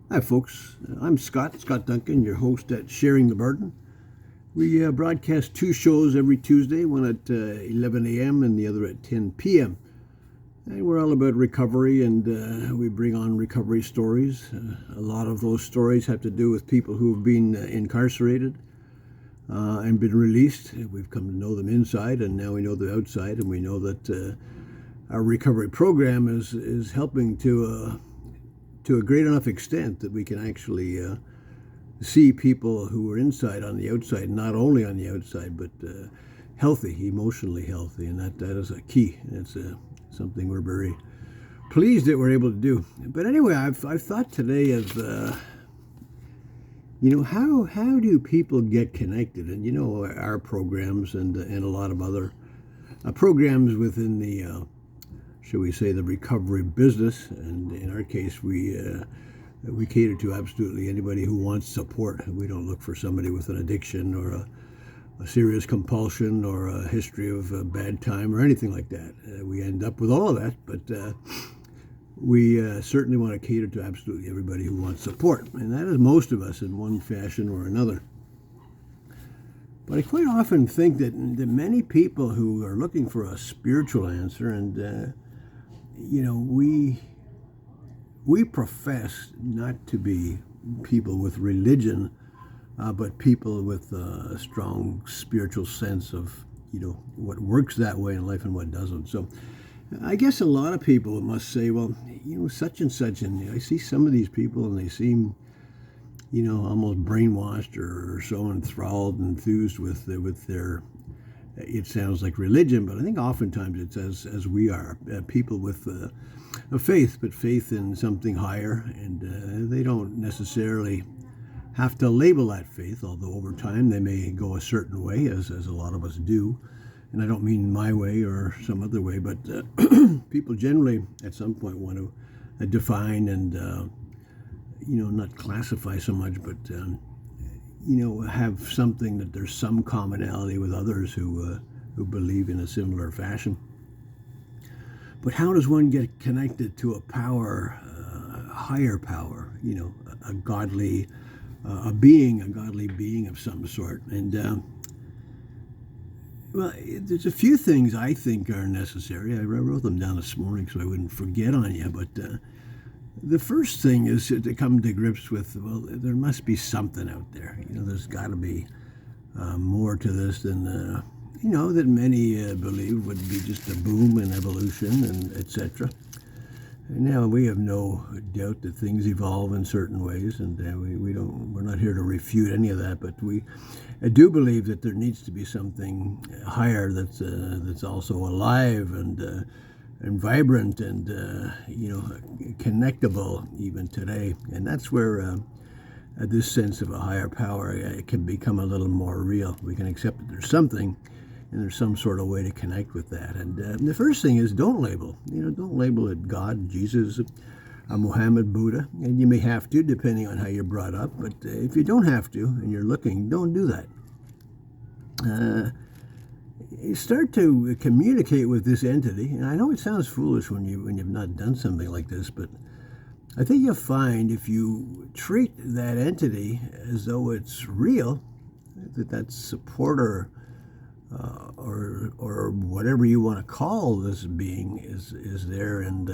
Hi, folks. I'm Scott Duncan, your host at Sharing the Burden. We broadcast two shows every Tuesday, one at 11 a.m. and the other at 10 p.m. And we're all about recovery, and we bring on recovery stories. A lot of those stories have to do with people who've been incarcerated and been released. We've come to know them inside, and now we know them outside, and we know that our recovery program is helping to a great enough extent that we can actually see people who are inside on the outside, not only on the outside, but healthy, emotionally healthy, and that is a key. It's something we're very pleased that we're able to do. But anyway, I've thought today of how do people get connected, and our programs and a lot of other programs within the shall we say, the recovery business. And in our case, we cater to absolutely anybody who wants support. We don't look for somebody with an addiction or a serious compulsion or a history of a bad time or anything like that. We end up with all of that, but we certainly want to cater to absolutely everybody who wants support, and that is most of us in one fashion or another. But I quite often think that many people who are looking for a spiritual answer, and we profess not to be people with religion, but people with a strong spiritual sense of what works that way in life and what doesn't. So I guess a lot of people must say, well, such and such, and I see some of these people and they seem almost brainwashed or so enthralled, enthused with their it sounds like religion, but I think oftentimes it's as we are, people with a faith, but faith in something higher, and they don't necessarily have to label that faith, although over time they may go a certain way, as a lot of us do. And I don't mean my way or some other way, but people generally at some point want to define and not classify so much, but have something that there's some commonality with others who believe in a similar fashion. But how does one get connected to a power, higher power? A godly, a godly being of some sort. And well, there's a few things I think are necessary. I wrote them down this morning so I wouldn't forget on you, but. The first thing is to come to grips with, well, there must be something out there. There's got to be more to this than, that many believe would be just a boom in evolution and etc. And now we have no doubt that things evolve in certain ways, and we're not here to refute any of that, but we do believe that there needs to be something higher that's also alive and vibrant and connectable even today. And that's where this sense of a higher power can become a little more real. We can accept that there's something and there's some sort of way to connect with that. And the first thing is don't label it God, Jesus, Muhammad, Buddha. And you may have to, depending on how you're brought up, but if you don't have to and you're looking, don't do that. You start to communicate with this entity, and I know it sounds foolish when you've not done something like this, but I think you'll find if you treat that entity as though it's real, that supporter or whatever you want to call this being is there, and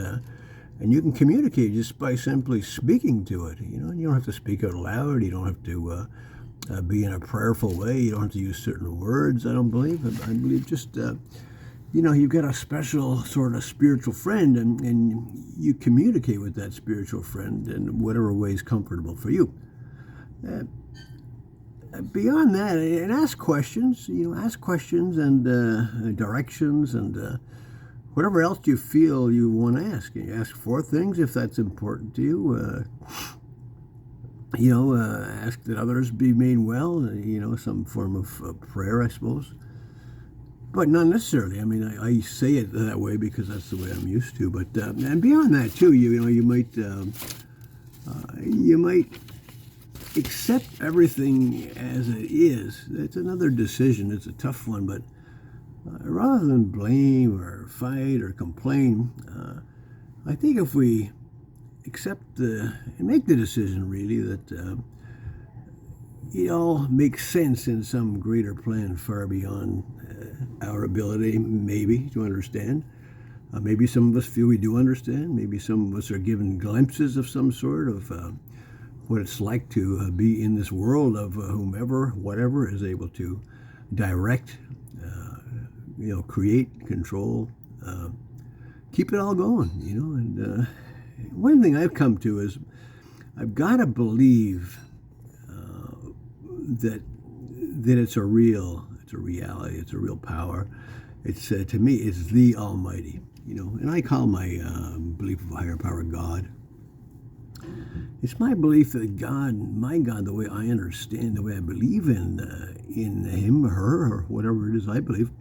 you can communicate just by simply speaking to it. You don't have to speak out loud. You don't have to. Be in a prayerful way. You don't have to use certain words, I don't believe. I believe just, you've got a special sort of spiritual friend, and you communicate with that spiritual friend in whatever way is comfortable for you. Beyond that, and ask questions, and directions and whatever else you feel you want to ask. You ask for things if that's important to you. Ask that others be made well, some form of prayer, I suppose. But not necessarily. I mean, I say it that way because that's the way I'm used to. But and beyond that too, you might accept everything as it is. It's another decision. It's a tough one, but rather than blame or fight or complain, I think if we accept and make the decision really that it all makes sense in some greater plan far beyond our ability, maybe, to understand. Maybe some of us feel we do understand. Maybe some of us are given glimpses of some sort of what it's like to be in this world of whomever, whatever, is able to direct, create, control, keep it all going, And one thing I've come to is I've got to believe that it's a reality, it's a real power. It's to me, it's the Almighty, and I call my belief of a higher power God. It's my belief that God, my God, the way I understand, the way I believe in Him or her or whatever it is I believe,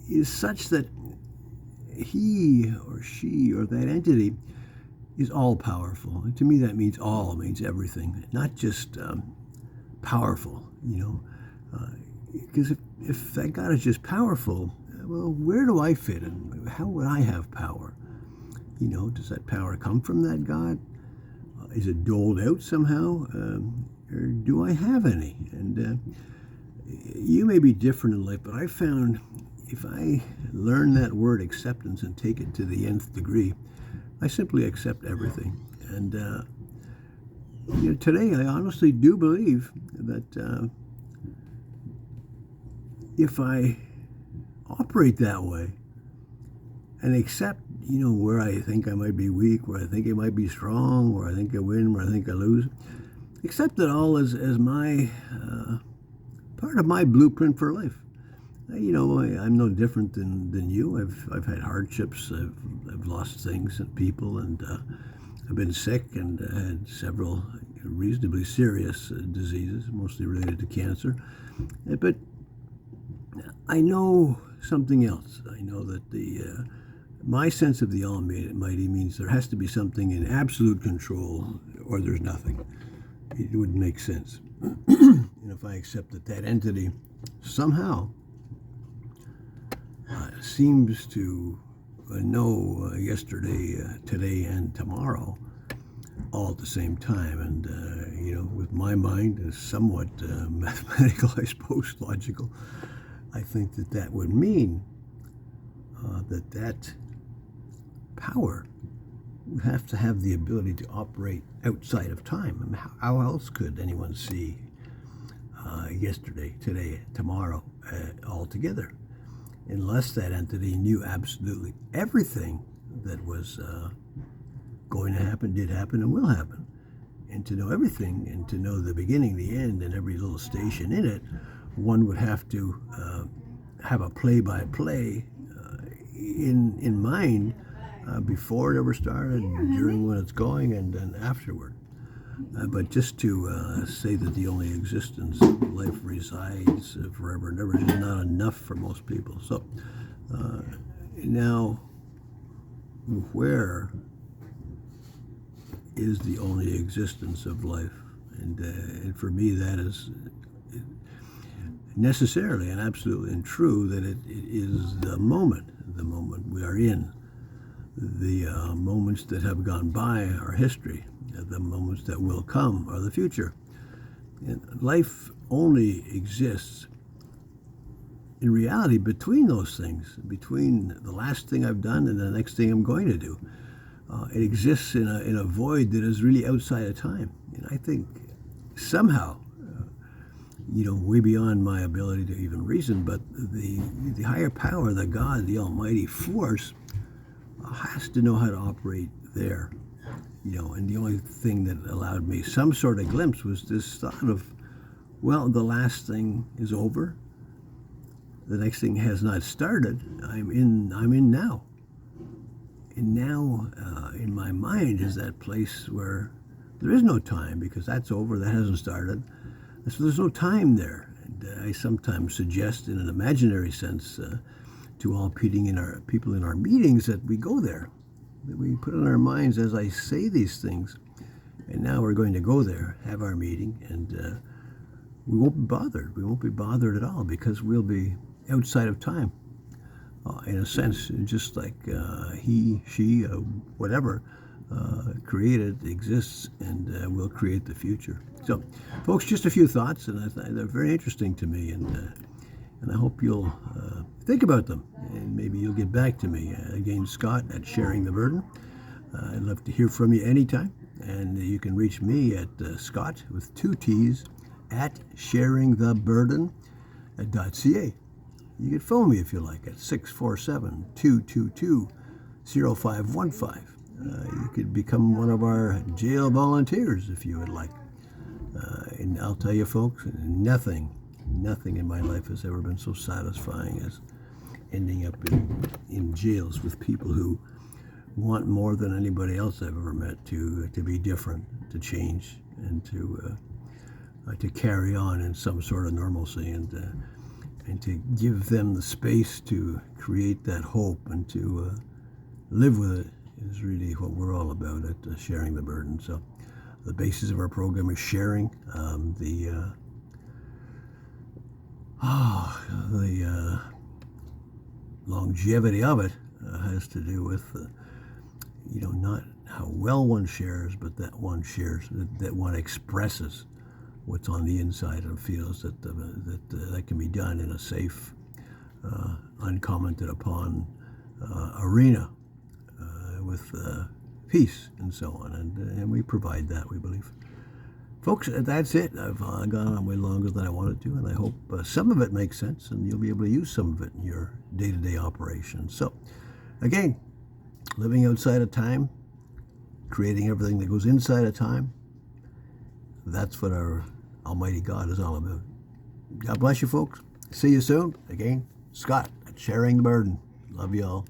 is such that He or she or that entity is all powerful. And to me, that means all, means everything, not just powerful. Because if that God is just powerful, well, where do I fit in? How would I have power? Does that power come from that God? Is it doled out somehow? Or do I have any? And you may be different in life, but I found if I learn that word acceptance and take it to the nth degree, I simply accept everything. And today I honestly do believe that if I operate that way and accept, where I think I might be weak, where I think I might be strong, where I think I win, where I think I lose, accept it all as my part of my blueprint for life. I'm no different than you. I've had hardships. I've lost things and people, and I've been sick and had several reasonably serious diseases, mostly related to cancer. But I know something else. I know that my sense of the Almighty means there has to be something in absolute control, or there's nothing. It wouldn't make sense. And if I accept that entity somehow seems to know yesterday, today, and tomorrow all at the same time, and with my mind is somewhat mathematical, I suppose, logical, I think that would mean that power would have to have the ability to operate outside of time. I mean, how else could anyone see yesterday, today, tomorrow all together, unless that entity knew absolutely everything that was going to happen, did happen, and will happen? And to know everything, and to know the beginning, the end, and every little station in it, one would have to have a play-by-play in mind before it ever started, during when it's going, and then afterward. But just to say that the only existence of life resides forever and ever is not enough for most people. So now, where is the only existence of life? And for me, that is necessarily and absolutely and true that it is the moment we are in. The moments that have gone by are history. The moments that will come are the future. And life only exists in reality between those things, between the last thing I've done and the next thing I'm going to do. It exists in a void that is really outside of time. And I think somehow, way beyond my ability to even reason, but the higher power, the God, the almighty force, has to know how to operate there. And the only thing that allowed me some sort of glimpse was this thought of, well, the last thing is over. The next thing has not started. I'm in now. And now, in my mind, is that place where there is no time, because that's over, that hasn't started. So there's no time there. And I sometimes suggest, in an imaginary sense, to all people in our meetings, that we go there, that we put in our minds as I say these things. And now we're going to go there, have our meeting, and we won't be bothered. We won't be bothered at all, because we'll be outside of time. In a sense, just like he, she, whatever, created exists and will create the future. So, folks, just a few thoughts, and they're very interesting to me, and I hope you'll think about them, and maybe you'll get back to me. Again, Scott at Sharing the Burden. I'd love to hear from you anytime, and you can reach me at Scott with 2 T's at sharingtheburden.ca. You can phone me if you like at 647-222-0515. You could become one of our jail volunteers if you would like. And I'll tell you, folks, nothing in my life has ever been so satisfying as ending up in jails with people who want more than anybody else I've ever met to be different, to change, and to carry on in some sort of normalcy, and to give them the space to create that hope and to live with it is really what we're all about at Sharing the Burden. So the basis of our program is sharing. The longevity of it has to do with not how well one shares, but that one shares, that one expresses what's on the inside and feels that that can be done in a safe, uncommented upon arena with peace and so on, and we provide that, we believe. Folks, that's it. I've gone on way longer than I wanted to, and I hope some of it makes sense, and you'll be able to use some of it in your day-to-day operations. So, again, living outside of time, creating everything that goes inside of time, that's what our Almighty God is all about. God bless you, folks. See you soon. Again, Scott at Sharing the Burden. Love you all.